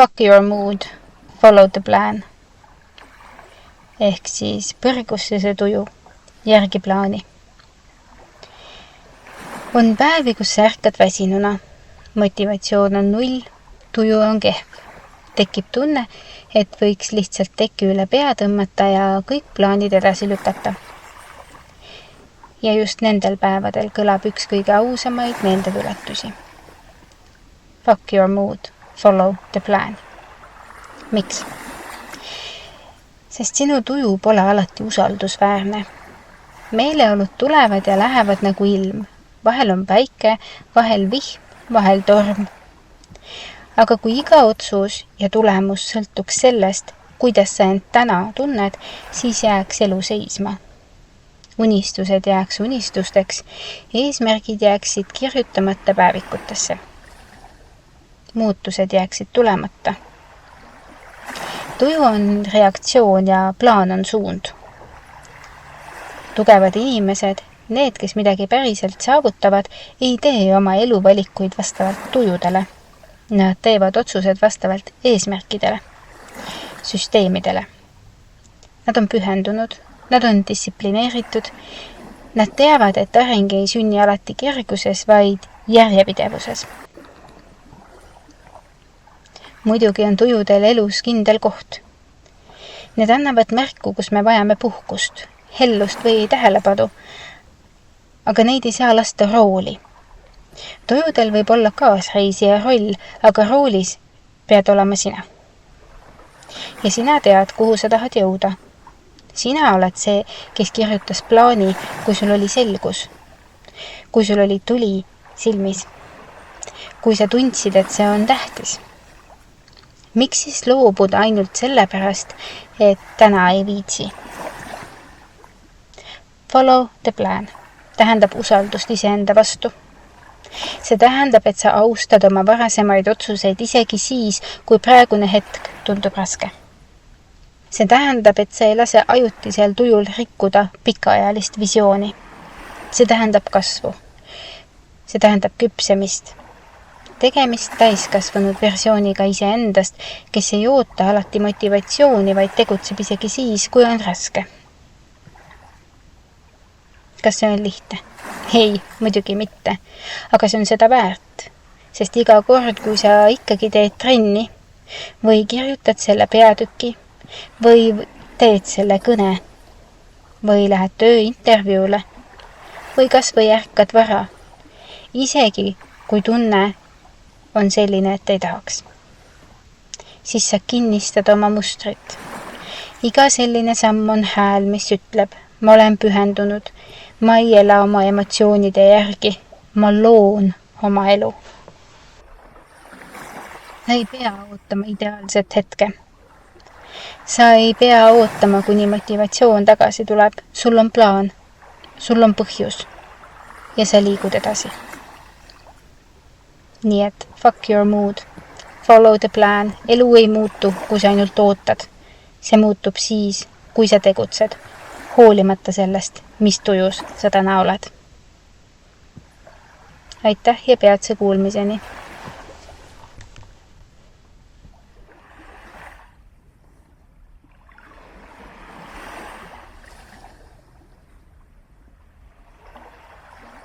Fuck your mood, follow the plan. Ehk siis põrgusse see tuju, järgi plaani. On päevi, kus sa ärkad väsinuna. Motivatsioon on 0, tuju on kehv. Tekib tunne, et võiks lihtsalt teki üle pea tõmmata ja kõik plaanid edasi lükata. Ja just nendel päevadel kõlab üks kõige ausamaid meeldetuletusi. Fuck your mood, follow the plan. Miks? Sest sinu tuju pole alati usaldusväärne. Meeleolud tulevad ja lähevad nagu ilm. Vahel on päike, vahel vihm, vahel torm. Aga kui iga otsus ja tulemus sõltuks sellest, kuidas sa end täna tunned, siis jääks elu seisma. Unistused jääks unistusteks, eesmärgid jääksid kirjutamata päevikutesse. Muutused jääksid tulemata. Tuju on reaktsioon ja plaan on suund. Tugevad inimesed, need, kes midagi päriselt saavutavad, ei tee oma eluvalikuid vastavalt tujudele. Nad teevad otsused vastavalt eesmärkidele, süsteemidele. Nad on pühendunud, nad on distsiplineeritud, nad teavad, et areng ei sünni alati kerguses, vaid järjepidevuses. Muidugi on tujudel elus kindel koht. Need annavad märku, kus me vajame puhkust, hellust või tähelepanu, aga neid ei saa lasta rooli. Tujudel võib olla kaasreisija roll, aga roolis pead olema sina. Ja sina tead, kuhu sa tahad jõuda. Sina oled see, kes kirjutas plaani, kui sul oli selgus. Kui sul oli tuli silmis. Kui sa tundsid, et see on tähtis. Miks siis loobuda ainult sellepärast, et täna ei viitsi? Follow the plan tähendab usaldust iseenda vastu. See tähendab, et sa austad oma varasemaid otsuseid isegi siis, kui praegune hetk tundub raske. See tähendab, et sa ei lase ajutisel tujul rikkuda pikaajalist visiooni. See tähendab kasvu. See tähendab küpsemist. Tegemist täiskasvanud versiooniga iseendast, kes ei oota alati motivatsiooni, vaid tegutseb isegi siis, kui on raske. Kas see on lihtne? Ei, muidugi mitte. Aga see on seda väärt. Sest iga kord, kui sa ikkagi teed trenni või kirjutad selle peatüki või teed selle kõne või lähed tööintervjuule või kas või ärkad vara, isegi kui tunne on selline, et ei tahaks, siis sa kinnistad oma mustrit. Iga selline samm on hääl, mis ütleb, ma olen pühendunud, ma ei ela oma emotsioonide järgi, ma loon oma elu. Sa ei pea ootama ideaalset hetke. Sa ei pea ootama, kuni motivatsioon tagasi tuleb. Sul on plaan, sul on põhjus ja sa liigud edasi. Nii et fuck your mood, follow the plan. Elu ei muutu, kui sa ainult ootad. See muutub siis, kui sa tegutsed, hoolimata sellest, mis tujus sa täna oled. Aitäh ja peatse kuulmiseni!